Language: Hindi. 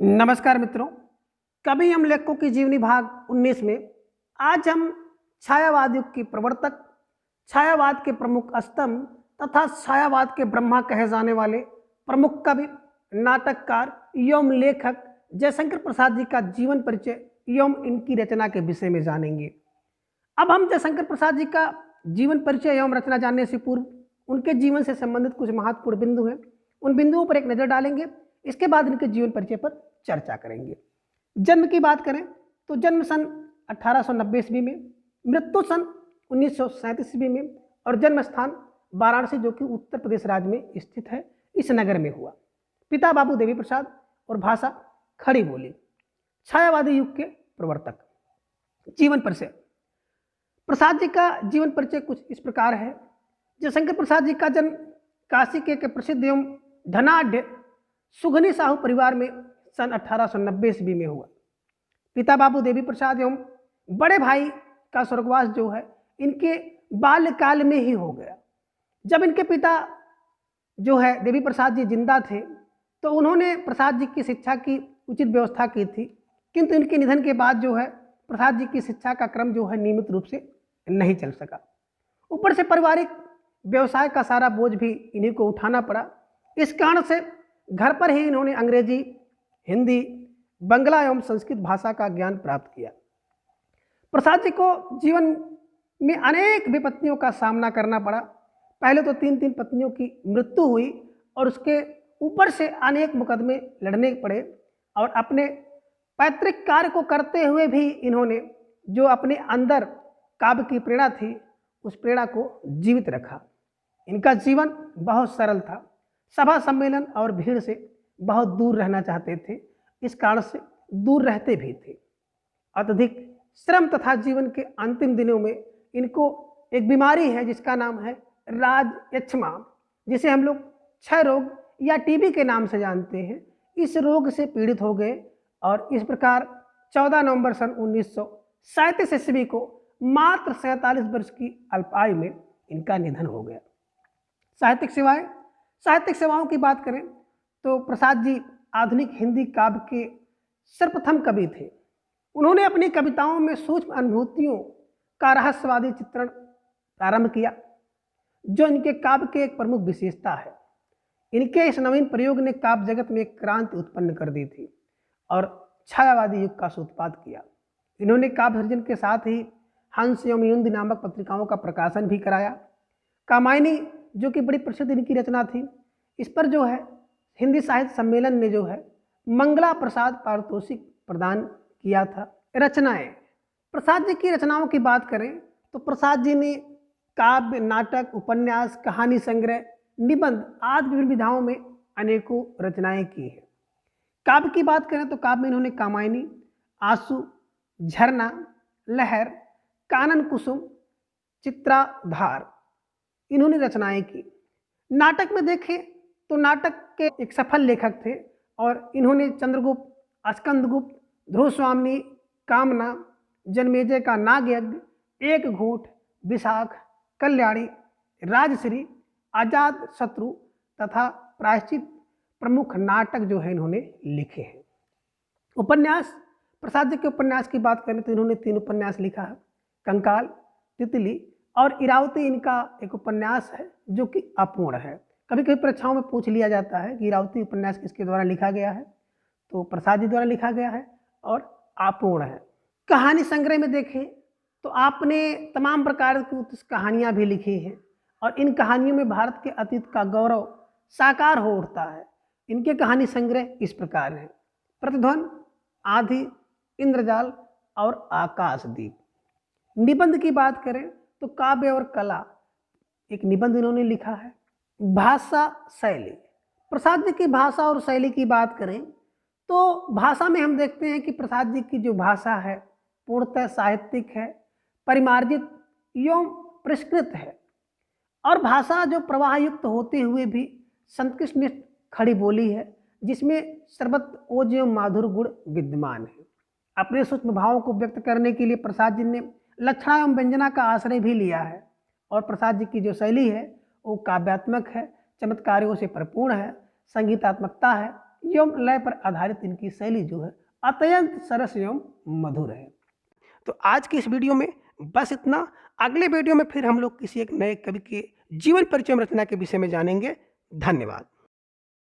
नमस्कार मित्रों। कवि एवं लेखकों की जीवनी भाग 19 में आज हम छायावाद युग के प्रवर्तक, छायावाद के प्रमुख स्तंभ तथा छायावाद के ब्रह्मा कहे जाने वाले प्रमुख कवि, नाटककार एवं लेखक जयशंकर प्रसाद जी का जीवन परिचय एवं इनकी रचना के विषय में जानेंगे। अब हम जयशंकर प्रसाद जी का जीवन परिचय एवं रचना जानने से पूर्व उनके जीवन से संबंधित कुछ महत्वपूर्ण बिंदु हैं, उन बिंदुओं पर एक नज़र डालेंगे। इसके बाद इनके जीवन परिचय पर चर्चा करेंगे। जन्म की बात करें तो जन्म सन 1890 ईस्वी में, मृत्यु सन 1937 ईस्वी में और जन्म स्थान वाराणसी जो कि उत्तर प्रदेश राज्य में स्थित है, इस नगर में हुआ। पिता बाबू देवी प्रसाद और भाषा खड़ी बोली। छायावादी युग के प्रवर्तक। जीवन परिचय। प्रसाद जी का जीवन परिचय कुछ इस प्रकार है। जयशंकर प्रसाद जी का जन्म काशी के प्रसिद्ध एवं धनाढ़ सुघनी साहू परिवार में सन 1890 ईस्वी में हुआ। पिता बाबू देवी प्रसाद एवं बड़े भाई का स्वर्गवास जो है इनके बाल्यकाल में ही हो गया। जब इनके पिता जो है देवी प्रसाद जी जिंदा थे तो उन्होंने प्रसाद जी की शिक्षा की उचित व्यवस्था की थी, किंतु इनके निधन के बाद जो है प्रसाद जी की शिक्षा का क्रम जो है नियमित रूप से नहीं चल सका। ऊपर से पारिवारिक व्यवसाय का सारा बोझ भी इन्हीं को उठाना पड़ा। इस कारण से घर पर ही इन्होंने अंग्रेजी, हिंदी, बंगला एवं संस्कृत भाषा का ज्ञान प्राप्त किया। प्रसाद जी को जीवन में अनेक विपत्तियों का सामना करना पड़ा। पहले तो तीन पत्नियों की मृत्यु हुई और उसके ऊपर से अनेक मुकदमे लड़ने पड़े और अपने पैतृक कार्य को करते हुए भी इन्होंने जो अपने अंदर काव्य की प्रेरणा थी उस प्रेरणा को जीवित रखा। इनका जीवन बहुत सरल था। सभा सम्मेलन और भीड़ से बहुत दूर रहना चाहते थे, इस कारण से दूर रहते भी थे। अत्यधिक श्रम तथा जीवन के अंतिम दिनों में इनको एक बीमारी है जिसका नाम है राज यक्ष्मा, जिसे हम लोग क्षय रोग या टीबी के नाम से जानते हैं। इस रोग से पीड़ित हो गए और इस प्रकार 14 नवंबर सन 1937 ईस्वी को मात्र 47 वर्ष की अल्पायु में इनका निधन हो गया। साहित्यिक सेवाओं की बात करें तो प्रसाद जी आधुनिक हिंदी काव्य के सर्वप्रथम कवि थे। उन्होंने अपनी कविताओं में सूक्ष्म अनुभूतियों का रहस्यवादी चित्रण प्रारंभ किया, जो इनके काव्य के एक प्रमुख विशेषता है। इनके इस नवीन प्रयोग ने काव्य जगत में एक क्रांति उत्पन्न कर दी थी और छायावादी युग का सूत्रपात किया। इन्होंने काव्य सृजन के साथ ही हंस एवं युंद नामक पत्रिकाओं का प्रकाशन भी कराया। कामायनी जो कि बड़ी प्रसिद्ध इनकी रचना थी, इस पर जो है हिंदी साहित्य सम्मेलन ने जो है मंगला प्रसाद पारितोषिक प्रदान किया था। रचनाएं। प्रसाद जी की रचनाओं की बात करें तो प्रसाद जी ने काव्य, नाटक, उपन्यास, कहानी संग्रह, निबंध आदि विभिन्न विधाओं में अनेकों रचनाएं की हैं। काव्य की बात करें तो काव्य में इन्होंने कामायनी, आंसू, झरना, लहर, कानन कुसुम, चित्राधार इन्होंने रचनाएं की। नाटक में देखें तो नाटक के एक सफल लेखक थे और इन्होंने चंद्रगुप्त, स्कंदगुप्त, ध्रुवस्वामिनी, कामना, जन्मेजय का नागयज्ञ, एक घूंट, विशाख, कल्याणी, राजश्री, आजाद शत्रु तथा प्रायश्चित प्रमुख नाटक जो है इन्होंने लिखे हैं। उपन्यास। प्रसाद जी के उपन्यास की बात करें तो इन्होंने 3 उपन्यास लिखा है। कंकाल, तितली और इरावती इनका एक उपन्यास है जो कि अपूर्ण है। कभी कभी परीक्षाओं में पूछ लिया जाता है कि इरावती उपन्यास किसके द्वारा लिखा गया है, तो प्रसाद जी द्वारा लिखा गया है और अपूर्ण है। कहानी संग्रह में देखें तो आपने तमाम प्रकार की कहानियाँ भी लिखी हैं और इन कहानियों में भारत के अतीत का गौरव साकार हो उठता है। इनके कहानी संग्रह इस प्रकार हैं: प्रतिध्वनि, आंधी, इंद्रजाल और आकाशदीप। निबंध की बात करें तो काव्य और कला एक निबंध इन्होंने लिखा है। भाषा शैली। प्रसाद जी की भाषा और शैली की बात करें तो भाषा में हम देखते हैं कि प्रसाद जी की जो भाषा है पूर्णतः साहित्यिक है, परिमार्जित एवं परिष्कृत है और भाषा जो प्रवाह युक्त होते हुए भी संतकृष्ट खड़ी बोली है, जिसमें सर्वत्र ओज एवं माधुर गुण विद्यमान है। अपने सूक्ष्म भावों को व्यक्त करने के लिए प्रसाद जी ने लक्षणा एवं व्यंजना का आश्रय भी लिया है और प्रसाद जी की जो शैली है वो काव्यात्मक है, चमत्कारों से परिपूर्ण है, संगीतात्मकता है एवं लय पर आधारित इनकी शैली जो है अत्यंत सरस एवं मधुर है। तो आज की इस वीडियो में बस इतना। अगले वीडियो में फिर हम लोग किसी एक नए कवि के जीवन परिचय रचना के विषय में जानेंगे। धन्यवाद।